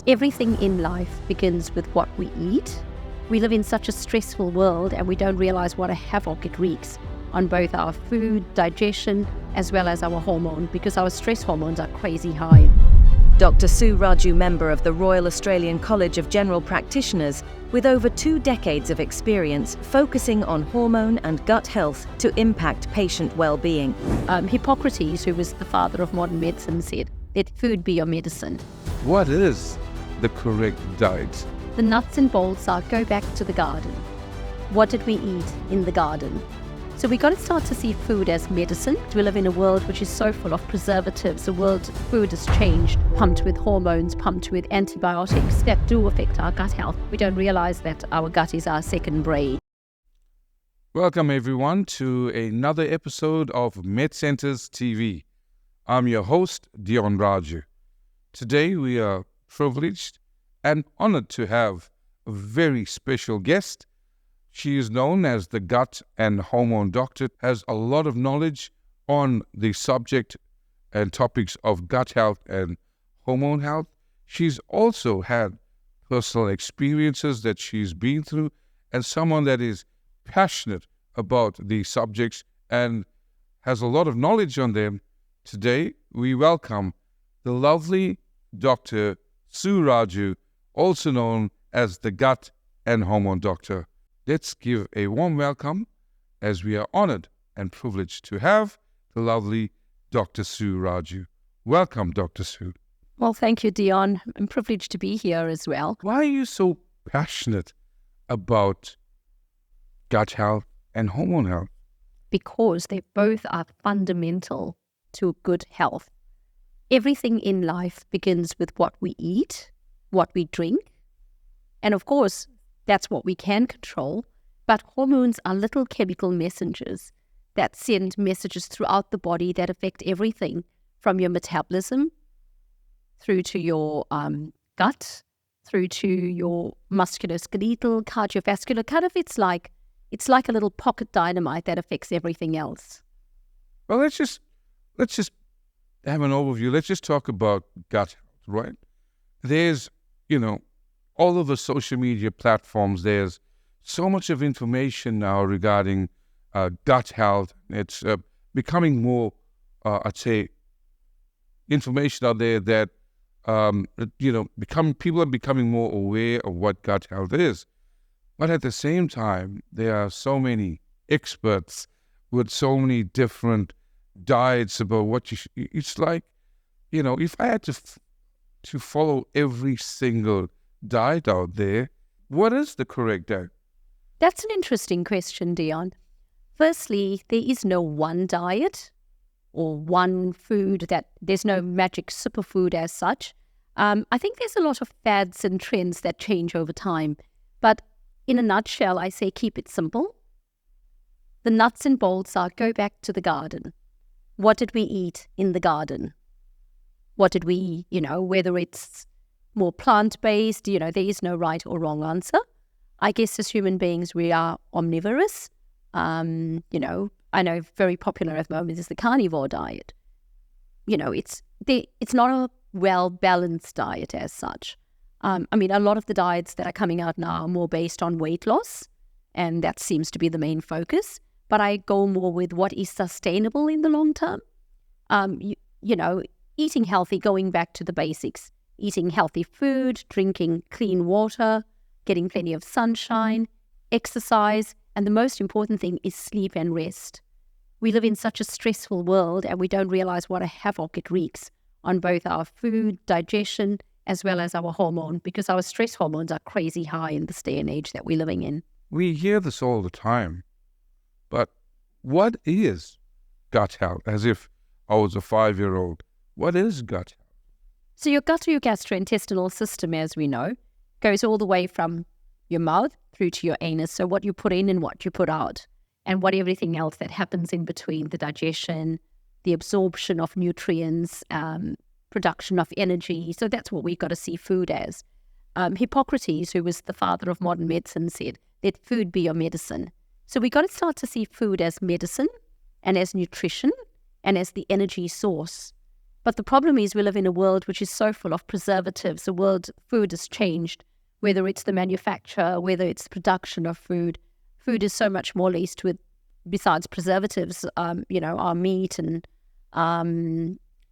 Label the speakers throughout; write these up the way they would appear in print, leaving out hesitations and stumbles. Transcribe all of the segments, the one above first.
Speaker 1: Everything in life begins with what we eat. We live in such a stressful world and we don't realize what a havoc it wreaks on both our food, digestion, as well as our hormone, because our stress hormones are crazy high.
Speaker 2: Dr. Sue Raju, member of the Royal Australian College of General Practitioners, with over 2 decades of experience focusing on hormone and gut health to impact patient well-being.
Speaker 1: Hippocrates, who was the father of modern medicine, said, "Let food be your medicine."
Speaker 3: What is the correct diet?
Speaker 1: The nuts and bolts are go back to the garden. What did we eat in the garden? So we got to start to see food as medicine. We live in a world which is so full of preservatives. The world food has changed, pumped with hormones, pumped with antibiotics that do affect our gut health. We don't realize that our gut is our second brain.
Speaker 3: Welcome everyone to another episode of MedCenters TV. I'm your host, General Raju. Today we are privileged and honored to have a very special guest. She is known as the gut and hormone doctor, has a lot of knowledge on the subject and topics of gut health and hormone health. She's also had personal experiences that she's been through, and someone that is passionate about these subjects and has a lot of knowledge on them. Today, we welcome the lovely Dr. Sue Raju, also known as the gut and hormone doctor. Let's give a warm welcome, as we are honored and privileged to have the lovely Dr. Sue Raju. Welcome, Dr. Sue.
Speaker 1: Well, thank you, Dion. I'm privileged to be here as well.
Speaker 3: Why are you so passionate about gut health and hormone health?
Speaker 1: Because they both are fundamental to good health. Everything in life begins with what we eat, what we drink, and of course, that's what we can control. But hormones are little chemical messengers that send messages throughout the body that affect everything from your metabolism through to your gut, through to your musculoskeletal, cardiovascular. Kind of, it's like a little pocket dynamite that affects everything else.
Speaker 3: Well, let's just have an overview. Let's just talk about gut health, right? There's, all over social media platforms, there's so much of information now regarding gut health. It's becoming more, information out there that, people are becoming more aware of what gut health is. But at the same time, there are so many experts with so many different diets about what it's like, if I had to follow every single diet out there, what is the correct diet?
Speaker 1: That's an interesting question, Dion. Firstly, there is no one diet or one food there's no magic superfood as such. I think there's a lot of fads and trends that change over time. But in a nutshell, I say keep it simple. The nuts and bolts are go back to the garden. What did we eat in the garden? What did we, whether it's more plant-based, there is no right or wrong answer. I guess as human beings, we are omnivorous. I know very popular at the moment is the carnivore diet. It's not a well-balanced diet as such. A lot of the diets that are coming out now are more based on weight loss, and that seems to be the main focus. But I go more with what is sustainable in the long term. Eating healthy, going back to the basics. Eating healthy food, drinking clean water, getting plenty of sunshine, exercise, and the most important thing is sleep and rest. We live in such a stressful world and we don't realize what a havoc it wreaks on both our food, digestion, as well as our hormone, because our stress hormones are crazy high in this day and age that we're living in.
Speaker 3: We hear this all the time, but what is gut health? As if I was a 5-year-old. What is gut health?
Speaker 1: So your gut or your gastrointestinal system, as we know, goes all the way from your mouth through to your anus. So what you put in and what you put out, and what everything else that happens in between, the digestion, the absorption of nutrients, production of energy. So that's what we've got to see food as. Hippocrates, who was the father of modern medicine, said, "Let food be your medicine." So we got to start to see food as medicine and as nutrition and as the energy source. But the problem is we live in a world which is so full of preservatives. The world food has changed, whether it's the manufacture, whether it's the production of food. Food is so much more laced with, besides preservatives, our meat and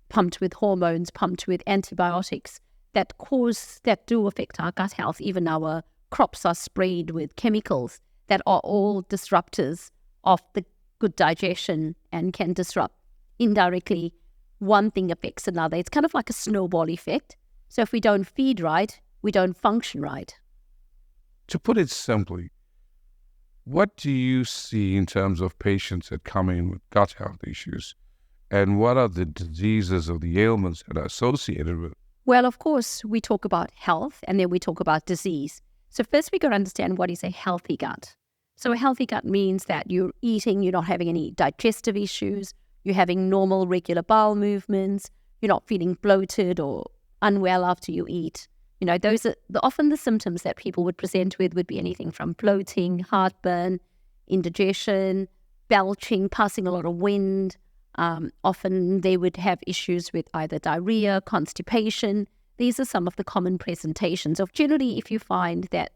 Speaker 1: pumped with hormones, pumped with antibiotics that do affect our gut health. Even our crops are sprayed with chemicals that are all disruptors of the good digestion and can disrupt indirectly. One thing affects another. It's kind of like a snowball effect. So if we don't feed right, we don't function right.
Speaker 3: To put it simply, what do you see in terms of patients that come in with gut health issues? And what are the diseases or the ailments that are associated with it?
Speaker 1: Well, of course, we talk about health and then we talk about disease. So first we got to understand what is a healthy gut. So a healthy gut means that you're eating, you're not having any digestive issues, you're having normal, regular bowel movements, you're not feeling bloated or unwell after you eat. Those are often the symptoms that people would present with would be anything from bloating, heartburn, indigestion, belching, passing a lot of wind. Often they would have issues with either diarrhea, constipation. These are some of the common presentations of generally if you find that,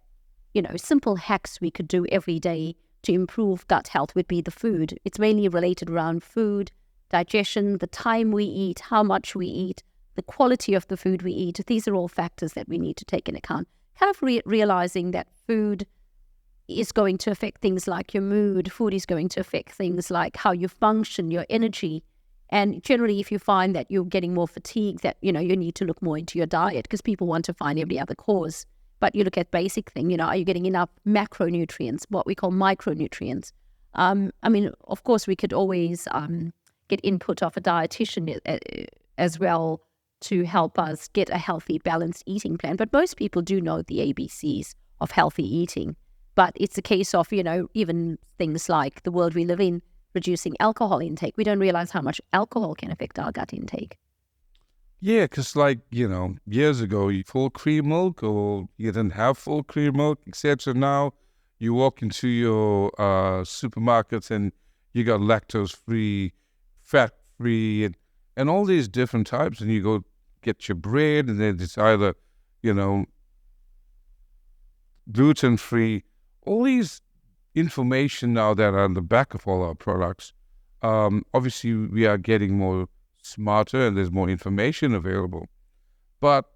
Speaker 1: simple hacks we could do every day to improve gut health would be the food. It's mainly related around food, digestion, the time we eat, how much we eat, the quality of the food we eat. These are all factors that we need to take into account. Kind of realizing that food is going to affect things like your mood. Food is going to affect things like how you function, your energy. And generally, if you find that you're getting more fatigue, that, you need to look more into your diet because people want to find every other cause. But you look at basic thing, are you getting enough macronutrients, what we call micronutrients? Of course, we could always get input of a dietitian as well to help us get a healthy, balanced eating plan. But most people do know the ABCs of healthy eating. But it's a case of, even things like the world we live in, reducing alcohol intake. We don't realize how much alcohol can affect our gut intake.
Speaker 3: Yeah, because years ago, full cream milk or you didn't have full cream milk, etc. Now you walk into your supermarkets and you got lactose-free, fat-free, and all these different types. And you go get your bread and then it's either, gluten-free. All these information now that are on the back of all our products, obviously we are getting more smarter and there's more information available. But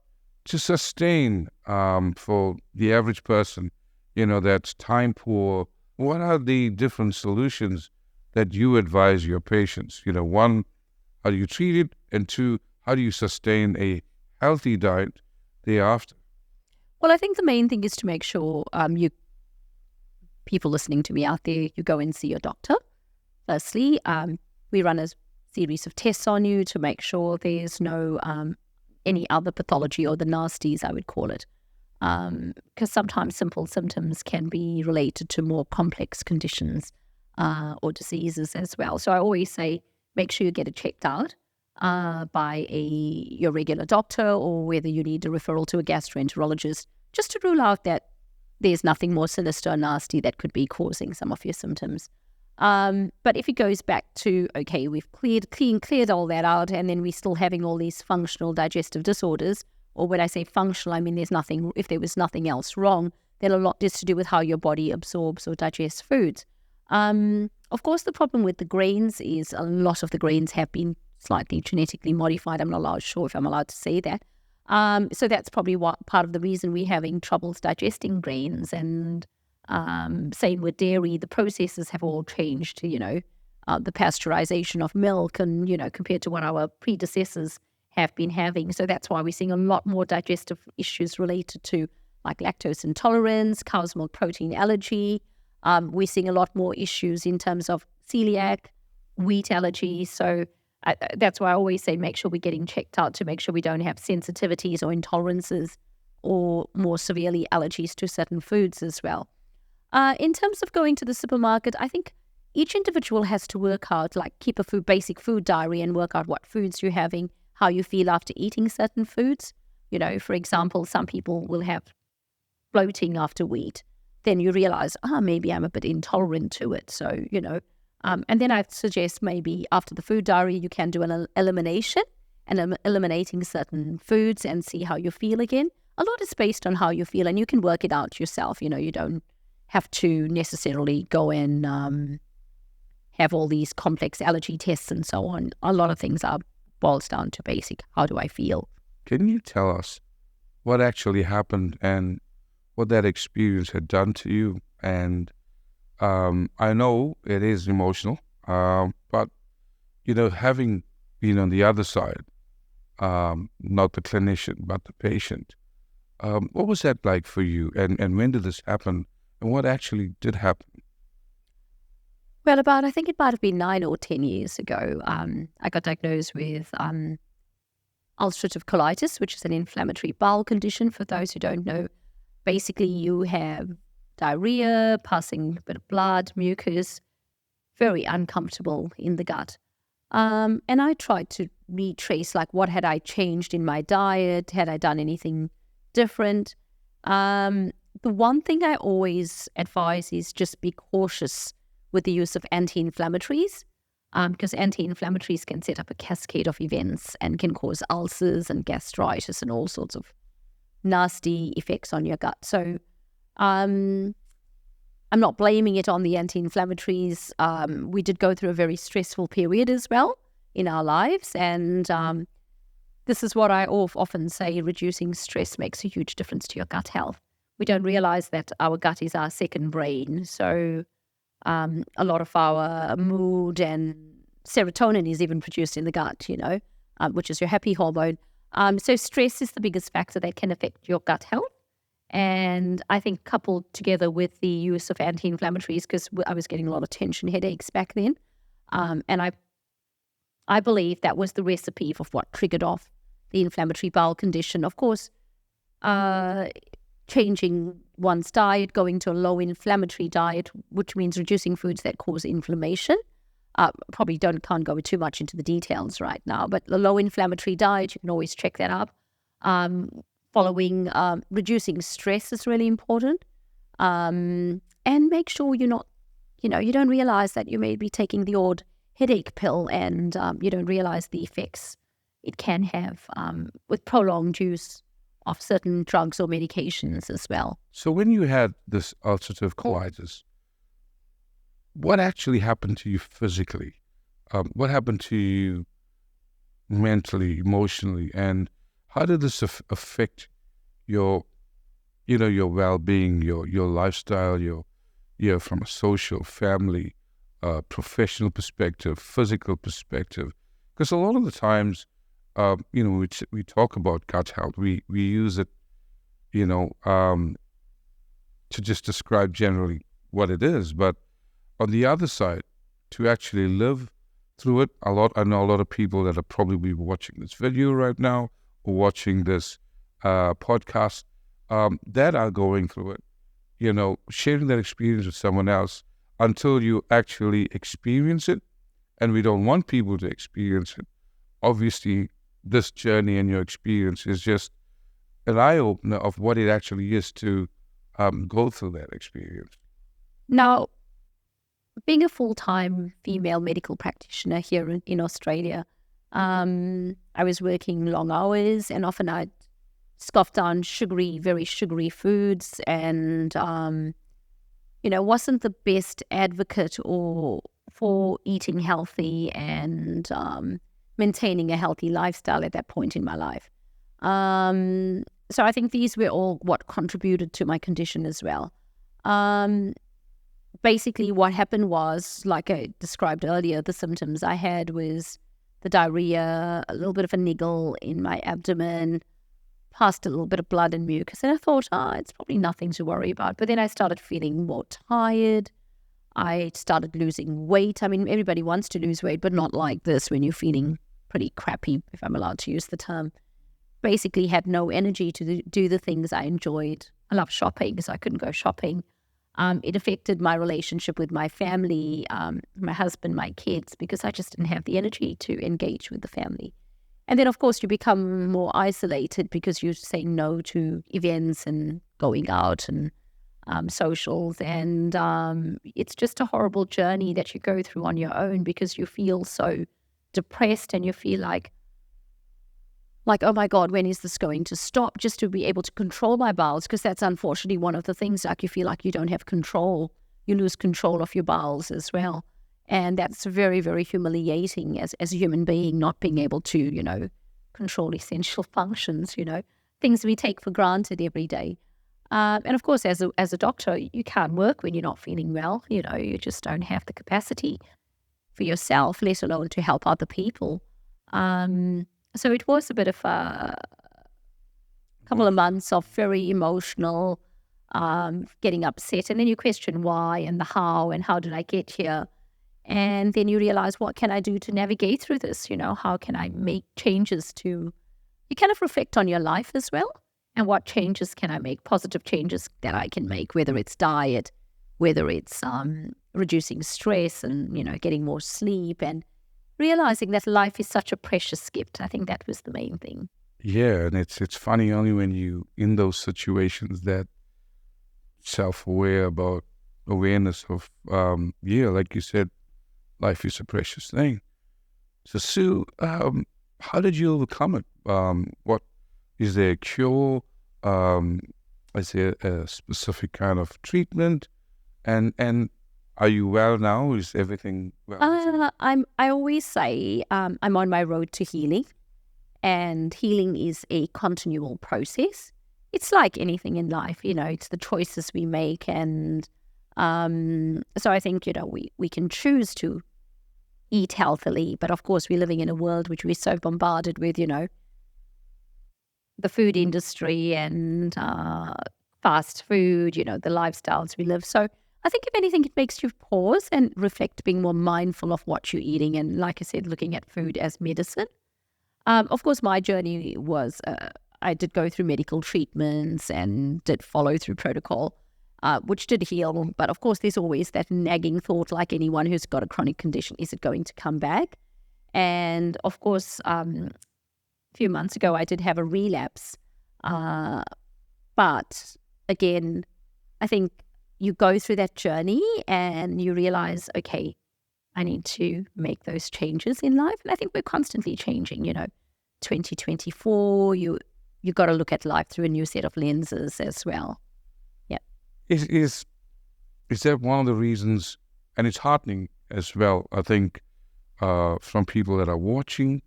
Speaker 3: to sustain for the average person, that's time poor, what are the different solutions that you advise your patients? One, how do you treat it? And two, how do you sustain a healthy diet thereafter?
Speaker 1: Well, I think the main thing is to make sure people listening to me out there, you go and see your doctor. Firstly, we run a series of tests on you to make sure there's no any other pathology or the nasties, I would call it. Because sometimes simple symptoms can be related to more complex conditions or diseases as well. So I always say, make sure you get it checked out by your regular doctor, or whether you need a referral to a gastroenterologist, just to rule out that there's nothing more sinister or nasty that could be causing some of your symptoms. But if it goes back to, okay, we've cleared all that out, and then we're still having all these functional digestive disorders, or when I say functional, I mean if there was nothing else wrong, then a lot is to do with how your body absorbs or digests foods. Of course, the problem with the grains is a lot of the grains have been slightly genetically modified. I'm not sure if I'm allowed to say that. So that's probably part of the reason we're having troubles digesting grains. And same with dairy, the processes have all changed to, the pasteurization of milk and, compared to what our predecessors have been having. So that's why we're seeing a lot more digestive issues related to like lactose intolerance, cow's milk protein allergy. We're seeing a lot more issues in terms of celiac, wheat allergy. So that's why I always say make sure we're getting checked out to make sure we don't have sensitivities or intolerances or more severely allergies to certain foods as well. In terms of going to the supermarket, I think each individual has to work out, like keep a basic food diary and work out what foods you're having, how you feel after eating certain foods. For example, some people will have bloating after wheat. Then you realize, maybe I'm a bit intolerant to it. So, and then I'd suggest maybe after the food diary, you can do an elimination and eliminating certain foods and see how you feel again. A lot is based on how you feel, and you can work it out yourself. You don't have to necessarily go and have all these complex allergy tests and so on. A lot of things boils down to basic, how do I feel?
Speaker 3: Can you tell us what actually happened and what that experience had done to you? And I know it is emotional, but, having been on the other side, not the clinician, but the patient, what was that like for you? And when did this happen? And what actually did happen?
Speaker 1: Well, I think it might have been 9 or 10 years ago, I got diagnosed with ulcerative colitis, which is an inflammatory bowel condition. For those who don't know, basically you have diarrhea, passing a bit of blood, mucus, very uncomfortable in the gut. And I tried to retrace, what had I changed in my diet? Had I done anything different? The one thing I always advise is just be cautious with the use of anti-inflammatories, because anti-inflammatories can set up a cascade of events and can cause ulcers and gastritis and all sorts of nasty effects on your gut. So I'm not blaming it on the anti-inflammatories. We did go through a very stressful period as well in our lives, and this is what I often say, reducing stress makes a huge difference to your gut health. We don't realize that our gut is our second brain, so a lot of our mood and serotonin is even produced in the gut, which is your happy hormone. So stress is the biggest factor that can affect your gut health. And I think coupled together with the use of anti-inflammatories, because I was getting a lot of tension headaches back then. And I believe that was the recipe of what triggered off the inflammatory bowel condition. Of course, changing one's diet, going to a low inflammatory diet, which means reducing foods that cause inflammation. Probably can't go too much into the details right now, but the low inflammatory diet, you can always check that up. Following, reducing stress is really important. And make sure you're not, you don't realize that you may be taking the odd headache pill and you don't realize the effects it can have with prolonged use of certain drugs or medications as well.
Speaker 3: So when you had this ulcerative colitis, what actually happened to you physically? What happened to you mentally, emotionally, and how did this affect your well-being, your lifestyle, your from a social, family, professional perspective, physical perspective? Because a lot of the times, we talk about gut health. We use it, to just describe generally what it is. But on the other side, to actually live through it, I know a lot of people that are probably watching this video right now or watching this podcast that are going through it, sharing that experience with someone else until you actually experience it. And we don't want people to experience it. Obviously, this journey and your experience is just an eye-opener of what it actually is to go through that experience.
Speaker 1: Now, being a full-time female medical practitioner here in Australia, I was working long hours, and often I'd scoff down very sugary foods, and wasn't the best advocate for eating healthy and maintaining a healthy lifestyle at that point in my life. So I think these were all what contributed to my condition as well. Basically, what happened was, like I described earlier, the symptoms I had was the diarrhea, a little bit of a niggle in my abdomen, passed a little bit of blood and mucus. And I thought, it's probably nothing to worry about. But then I started feeling more tired. I started losing weight. I mean, everybody wants to lose weight, but not like this when you're feeling pretty crappy, if I'm allowed to use the term. Basically had no energy to do the things I enjoyed. I love shopping, so I couldn't go shopping. It affected my relationship with my family, my husband, my kids, because I just didn't have the energy to engage with the family. And then, of course, you become more isolated because you're saying no to events and going out and socials. And it's just a horrible journey that you go through on your own because you feel so depressed and you feel like like, oh my God, when is this going to stop? Just to be able to control my bowels, because that's unfortunately one of the things, like you feel like you don't have control. You lose control of your bowels as well. And that's very, very humiliating as a human being, not being able to, control essential functions, things we take for granted every day. And of course, as a doctor, you can't work when you're not feeling well. You just don't have the capacity for yourself, let alone to help other people. So it was a bit of a couple of months of very emotional, getting upset. And then you question why and the how and how did I get here? And then you realize, what can I do to navigate through this? How can I make changes you kind of reflect on your life as well. And what changes can I make, positive changes that I can make, whether it's diet, whether it's reducing stress and, getting more sleep, and realizing that life is such a precious gift. I think that was the main thing.
Speaker 3: Yeah, and it's funny only when you in those situations that awareness of, like you said, life is a precious thing. So Sue, how did you overcome it? What is there a cure? Is there a specific kind of treatment? And are you well now? Is everything well?
Speaker 1: I always say I'm on my road to healing, and healing is a continual process. It's like anything in life, it's the choices we make, and so I think we can choose to eat healthily, but of course we're living in a world which we're so bombarded with, the food industry and fast food, the lifestyles we live. So I think if anything, it makes you pause and reflect, being more mindful of what you're eating. And like I said, looking at food as medicine. Of course, my journey was, I did go through medical treatments and did follow through protocol, which did heal. But of course, there's always that nagging thought, like anyone who's got a chronic condition, is it going to come back? And of course, a few months ago, I did have a relapse. But again, I think you go through that journey and you realize, okay, I need to make those changes in life. And I think we're constantly changing, 2024, you got to look at life through a new set of lenses as well. Yeah.
Speaker 3: Is that one of the reasons, and it's heartening as well, I think, from people that are watching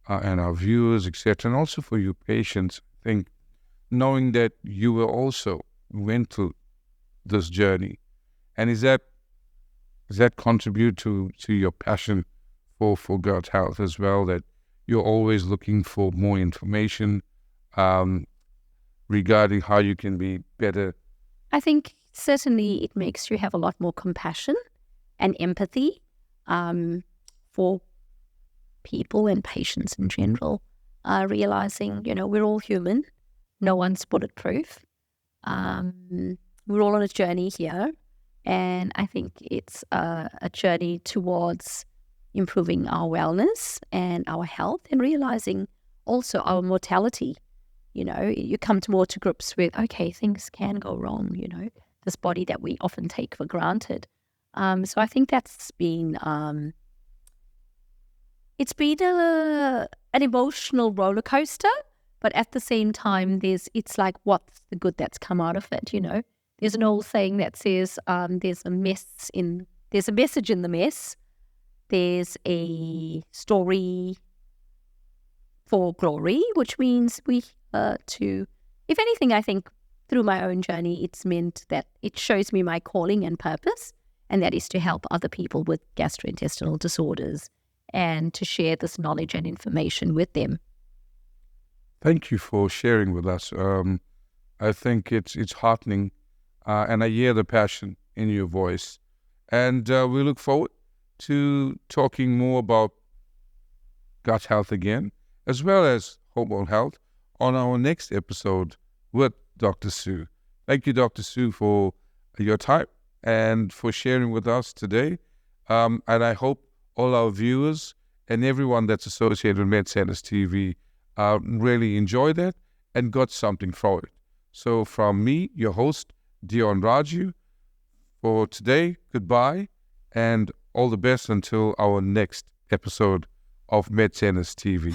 Speaker 3: and our viewers, etc., and also for your patients, I think, knowing that you were also went through this journey, and does that contribute to your passion for gut health as well, that you're always looking for more information regarding how you can be better?
Speaker 1: I think certainly it makes you have a lot more compassion and empathy for people and patients in general, realizing, we're all human. No one's bulletproof. We're all on a journey here. And I think it's a journey towards improving our wellness and our health, and realizing also our mortality. You come more to grips with, okay, things can go wrong, this body that we often take for granted. So I think that's been, it's been an emotional roller coaster, but at the same time, it's like, what's the good that's come out of it, There's an old saying that says, there's a message in the mess. There's a story for glory, which means if anything, I think through my own journey, it's meant that it shows me my calling and purpose, and that is to help other people with gastrointestinal disorders and to share this knowledge and information with them.
Speaker 3: Thank you for sharing with us. I think it's heartening, and I hear the passion in your voice. And we look forward to talking more about gut health again, as well as hormone health, on our next episode with Dr. Sue. Thank you, Dr. Sue, for your time and for sharing with us today. And I hope all our viewers and everyone that's associated with MedCenters TV really enjoyed that and got something from it. So from me, your host, Dion Raju, for today, goodbye and all the best until our next episode of MedCenters TV.